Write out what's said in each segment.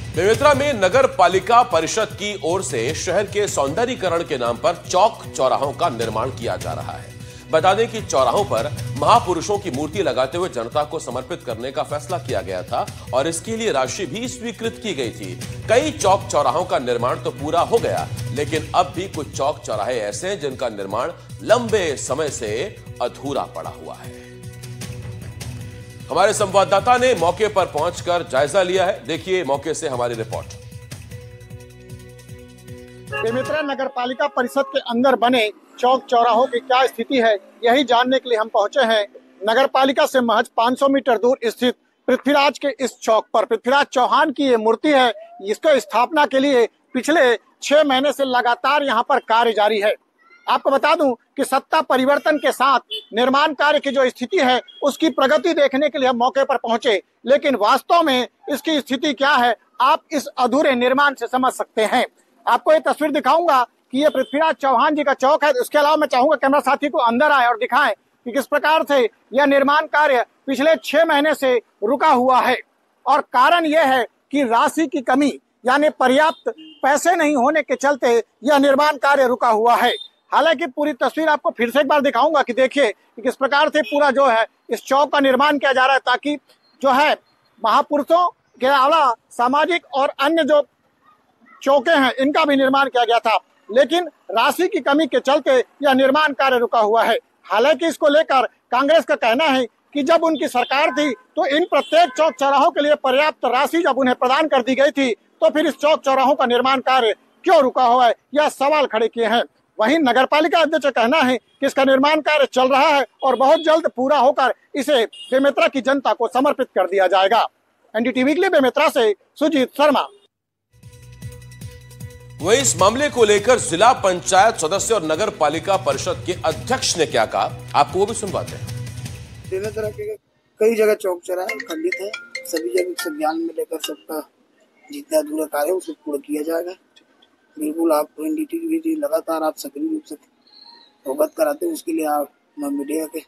बेमेतरा में नगर पालिका परिषद की ओर से शहर के सौंदर्यीकरण के नाम पर चौक चौराहों का निर्माण किया जा रहा है। बता दें कि चौराहों पर महापुरुषों की मूर्ति लगाते हुए जनता को समर्पित करने का फैसला किया गया था और इसके लिए राशि भी स्वीकृत की गई थी। कई चौक चौराहों का निर्माण तो पूरा हो गया, लेकिन अब भी कुछ चौक चौराहे ऐसे हैं जिनका निर्माण लंबे समय से अधूरा पड़ा हुआ है। हमारे संवाददाता ने मौके पर पहुंचकर जायजा लिया है। देखिए मौके से हमारी रिपोर्ट। बेमेतरा नगर पालिका परिषद के अंदर बने चौक चौराहों की क्या स्थिति है, यही जानने के लिए हम पहुंचे हैं नगर पालिका से महज 500 मीटर दूर स्थित पृथ्वीराज के इस चौक पर। पृथ्वीराज चौहान की ये मूर्ति है। इसको स्थापना के लिए पिछले 6 महीने से लगातार यहाँ पर कार्य जारी है। आपको बता दूं कि सत्ता परिवर्तन के साथ निर्माण कार्य की जो स्थिति है उसकी प्रगति देखने के लिए हम मौके पर पहुंचे, लेकिन वास्तव में इसकी स्थिति क्या है आप इस अधूरे निर्माण से समझ सकते हैं। आपको ये तस्वीर दिखाऊंगा कि ये पृथ्वीराज चौहान जी का चौक है। उसके अलावा मैं चाहूंगा कैमरा साथी को अंदर आए और दिखाएं कि किस प्रकार से यह निर्माण कार्य पिछले 6 महीने से रुका हुआ है और कारण यह है कि राशि की कमी यानी पर्याप्त पैसे नहीं होने के चलते यह निर्माण कार्य रुका हुआ है। हालांकि पूरी तस्वीर आपको फिर से एक बार दिखाऊंगा कि देखिए कि किस प्रकार से पूरा जो है इस चौक का निर्माण किया जा रहा है, ताकि जो है महापुरुषों के अलावा सामाजिक और अन्य जो चौके हैं इनका भी निर्माण किया गया था, लेकिन राशि की कमी के चलते यह निर्माण कार्य रुका हुआ है। हालांकि इसको लेकर कांग्रेस का कहना है कि जब उनकी सरकार थी तो इन प्रत्येक चौक चौराहों के लिए पर्याप्त राशि जब उन्हें प्रदान कर दी गई थी तो फिर इस चौक चौराहों का निर्माण कार्य क्यों रुका हुआ है, यह सवाल खड़े किए हैं। वहीं नगरपालिका अध्यक्ष का कहना है कि इसका निर्माण कार्य चल रहा है और बहुत जल्द पूरा होकर इसे बेमेतरा की जनता को समर्पित कर दिया जाएगा। एनडीटीवी के लिए बेमेतरा से सुजीत शर्मा। वहीं इस मामले को लेकर जिला पंचायत सदस्य और नगर पालिका परिषद के अध्यक्ष ने क्या कहा, आपको वो भी सुनवाते हैं। बेमेतरा के कई जगह चौक चौराहे खंडित है, सभी जगह संज्ञान में लेकर सबका जितना अधूरा कार्य उसे पूरा किया जाएगा। बिल्कुल आप एनडीटीवी लगातार आप सक्रिय रूप से अवगत कराते हैं, उसके लिए मैं मीडिया के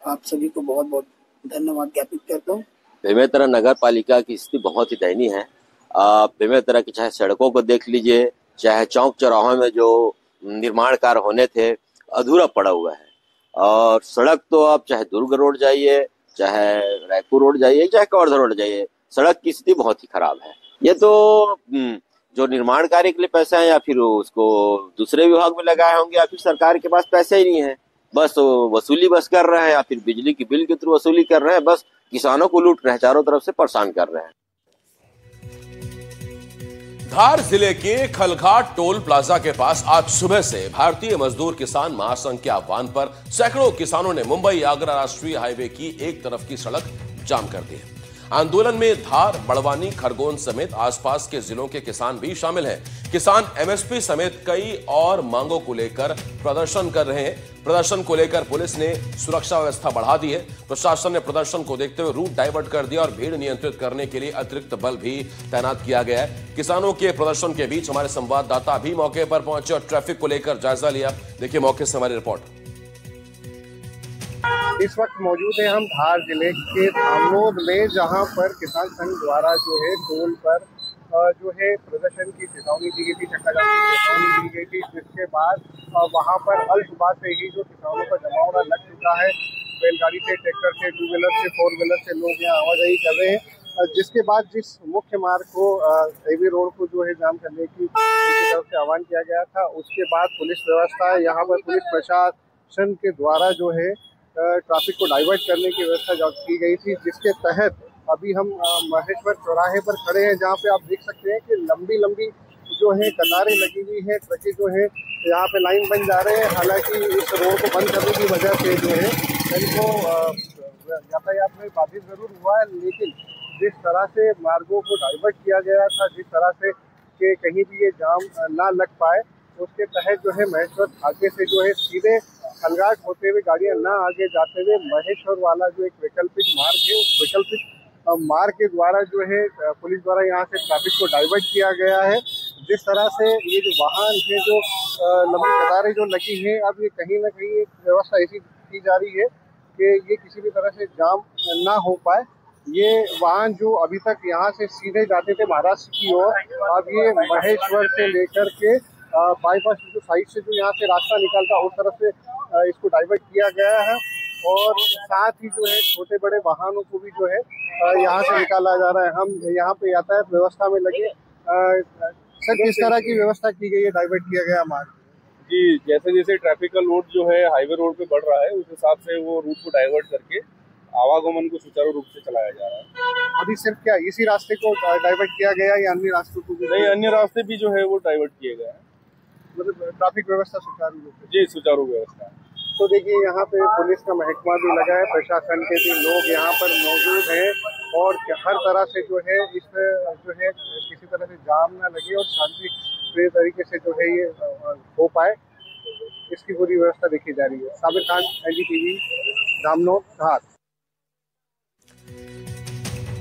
आप सभी को बहुत बहुत धन्यवाद ज्ञापित करता हूँ। बेमेतरा नगर पालिका की स्थिति बहुत ही दयनीय है। बेमेतरा की चाहे सड़कों को देख लीजिए, चाहे चौक चौराहों में जो निर्माण कार्य होने थे अधूरा पड़ा हुआ है। और सड़क तो आप चाहे दुर्ग रोड जाइए, चाहे रायपुर रोड जाइए, चाहे कवर्धा रोड जाइए, सड़क की स्थिति बहुत ही खराब है। ये तो जो निर्माण कार्य के लिए पैसा है या फिर उसको दूसरे विभाग में लगाए होंगे या फिर सरकार के पास पैसे ही नहीं है, बस वसूली बस कर रहे हैं या फिर बिजली की बिल के थ्रू वसूली कर रहे हैं, बस किसानों को लूट रहे हैं, चारों तरफ से परेशान कर रहे हैं। धार जिले के खलघाट टोल प्लाजा के पास आज सुबह से भारतीय मजदूर किसान महासंघ के आह्वान पर सैकड़ों किसानों ने मुंबई आगरा राष्ट्रीय हाईवे की एक तरफ की सड़क जाम कर दी है। आंदोलन में धार, बड़वानी, खरगोन समेत आसपास के जिलों के किसान भी शामिल हैं। किसान एमएसपी समेत कई और मांगों को लेकर प्रदर्शन कर रहे हैं। प्रदर्शन को लेकर पुलिस ने सुरक्षा व्यवस्था बढ़ा दी है। प्रशासन ने प्रदर्शन को देखते हुए रूट डाइवर्ट कर दिया और भीड़ नियंत्रित करने के लिए अतिरिक्त बल भी तैनात किया गया है। किसानों के प्रदर्शन के बीच हमारे संवाददाता भी मौके पर पहुंचे और ट्रैफिक को लेकर जायजा लिया। देखिए मौके से हमारी रिपोर्ट। इस वक्त मौजूद है हम धार जिले के धामनोद में, जहां पर किसान संघ द्वारा जो है टोल पर जो है प्रदर्शन की चेतावनी दी गई थी, चक्काजाम की चेतावनी दी गई थी, जिसके बाद वहां पर अल सुबह से ही जो किसानों का जमावड़ा लग चुका है। बैलगाड़ी से, ट्रैक्टर से, 2 व्हीलर से, 4 व्हीलर से लोग यहाँ आवाजाही कर रहे हैं, जिसके बाद जिस मुख्य मार्ग को हाईवे रोड को जो है जाम करने की उनकी तरफ से आह्वान किया गया था, उसके बाद पुलिस व्यवस्था यहाँ पर पुलिस प्रशासन के द्वारा जो है ट्रैफिक को डाइवर्ट करने की व्यवस्था की गई थी, जिसके तहत अभी हम महेश्वर चौराहे पर खड़े हैं, जहां पे आप देख सकते हैं कि लंबी लंबी जो है कतारें लगी हुई है, ट्रकें जो है यहाँ पे लाइन बन जा रहे हैं। हालांकि इस रोड को बंद करने की वजह से जो है इनको यातायात में बाधित जरूर हुआ है, लेकिन जिस तरह से मार्गों को डाइवर्ट किया गया था, जिस तरह से कि कहीं भी ये जाम ना लग पाए, उसके तहत जो है महेश्वर आगे से जो है सीधे खलघाट होते हुए गाड़ियां ना आगे जाते हुए महेश्वर वाला जो एक वैकल्पिक मार्ग है, उस वैकल्पिक मार्ग के द्वारा जो है पुलिस द्वारा यहाँ से ट्रैफिक को डाइवर्ट किया गया है। जिस तरह से ये जो वाहन है, जो लंबी कतारें जो लगी हैं, अब ये कहीं ना कहीं एक व्यवस्था ऐसी की जा रही है कि ये किसी भी तरह से जाम ना हो पाए। ये वाहन जो अभी तक यहाँ से सीधे जाते थे महाराष्ट्र की ओर, अब ये महेश्वर से लेकर के बाईपास जो साइड से जो यहाँ से रास्ता निकलता उस तरफ से इसको डाइवर्ट किया गया है। और साथ ही जो है छोटे बड़े वाहनों को भी जो है यहाँ से निकाला जा रहा है। हम यहाँ पे यातायात व्यवस्था में लगे। सर, किस तरह की व्यवस्था की गई है, डाइवर्ट किया गया मार्ग? जी, जैसे जैसे ट्रैफिक का लोड जो है हाईवे रोड पे बढ़ रहा है, उस हिसाब से वो रूट को डाइवर्ट करके आवागमन को सुचारू रूप से चलाया जा रहा है। अभी सिर्फ क्या इसी रास्ते को डाइवर्ट किया गया या अन्य रास्तों को भी? नहीं, अन्य रास्ते भी जो है वो डाइवर्ट किए गए हैं। मतलब ट्रैफिक व्यवस्था सुचारू रूप से? जी, सुचारू व्यवस्था। तो देखिए, यहाँ पे पुलिस का महकमा भी लगा है, प्रशासन के भी लोग यहाँ पर मौजूद हैं और हर तरह से जो है इस जो है किसी तरह से जाम ना लगे और शांति तरीके से जो है ये हो पाए, इसकी पूरी व्यवस्था देखी जा रही है। साबिर खान, एनडीटीवी, जामनोद, धार।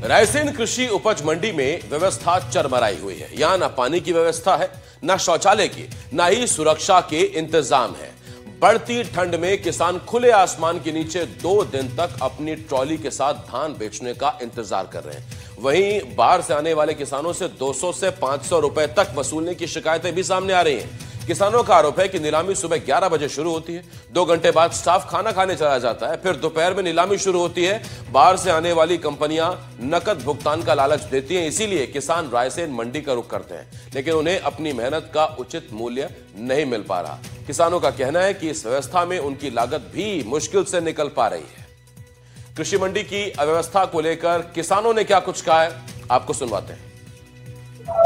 रायसेन कृषि उपज मंडी में व्यवस्था चरमराई हुई है। यहाँ न पानी की व्यवस्था है, न शौचालय की, न ही सुरक्षा के इंतजाम है। बढ़ती ठंड में किसान खुले आसमान के नीचे 2 दिन तक अपनी ट्रॉली के साथ धान बेचने का इंतजार कर रहे हैं। वहीं बाहर से आने वाले किसानों से 200 से 500 रुपए तक वसूलने की शिकायतें भी सामने आ रही हैं। किसानों का आरोप है कि नीलामी सुबह 11 बजे शुरू होती है, 2 घंटे बाद स्टाफ खाना खाने चला जाता है, फिर दोपहर में नीलामी शुरू होती है। बाहर से आने वाली कंपनियां नकद भुगतान का लालच देती हैं, इसीलिए किसान रायसेन मंडी का रुख करते हैं, लेकिन उन्हें अपनी मेहनत का उचित मूल्य नहीं मिल पा रहा। किसानों का कहना है कि इस व्यवस्था में उनकी लागत भी मुश्किल से निकल पा रही है। कृषि मंडी की अव्यवस्था को लेकर किसानों ने क्या कुछ कहा है, आपको सुनवाते हैं।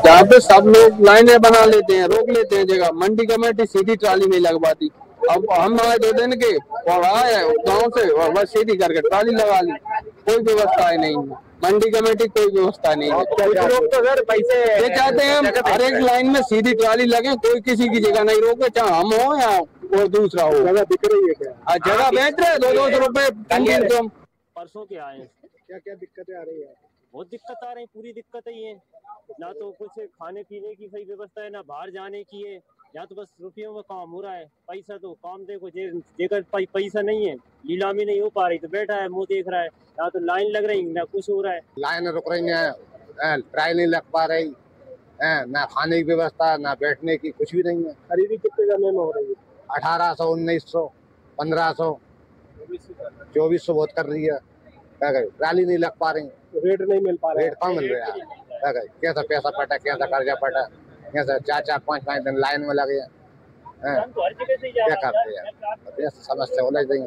जहाँ पे सब लोग लाइनें बना लेते हैं, रोक लेते हैं जगह, मंडी कमेटी सीधी ट्राली नहीं लगवाती। अब हम आए 2 दिन के और आए गाँव से और बस सीधी करके ट्राली लगा ली, कोई व्यवस्था नहीं है। मंडी कमेटी कोई व्यवस्था नहीं है। कुछ लोग तो सर पैसे ये चाहते हैं हर एक लाइन में सीधी ट्राली लगे, कोई किसी की जगह नहीं रोके, चाहे हम हो या और दूसरा हो। जगह दिख रही है क्या? जगह बेच रहे 200 रुपए। परसों के आए, क्या क्या दिक्कतें आ रही है? बहुत दिक्कत आ रही है, पूरी दिक्कत है ये। ना तो कुछ खाने पीने की सही व्यवस्था है, ना बाहर जाने की है। यहाँ तो बस रुपयों में काम हो रहा है। पैसा तो काम देखो, जेकर पैसा नहीं है, नीलामी नहीं हो पा रही तो बैठा है मुंह देख रहा है। यहाँ तो लाइन लग रही, ना कुछ हो रहा है। लाइन रुक रही है, ट्राई नहीं लग पा रही, ना खाने की व्यवस्था, ना बैठने की, कुछ भी नहीं है। खरीदी कितने जमीन हो रही है? 1800, 1900, 1500, 2400 बहुत कर रही है। क्या करें, ट्राली नहीं लग पा रही, रेट नहीं मिल पा रहा, रेट कम मिल रहा है। क्या करें, कैसा पैसा पटा, कैसा कर्जा पटा, कैसा 4-4, 5-5 दिन लाइन में लगे, क्या करते हैं। समस्या उलझ रही है।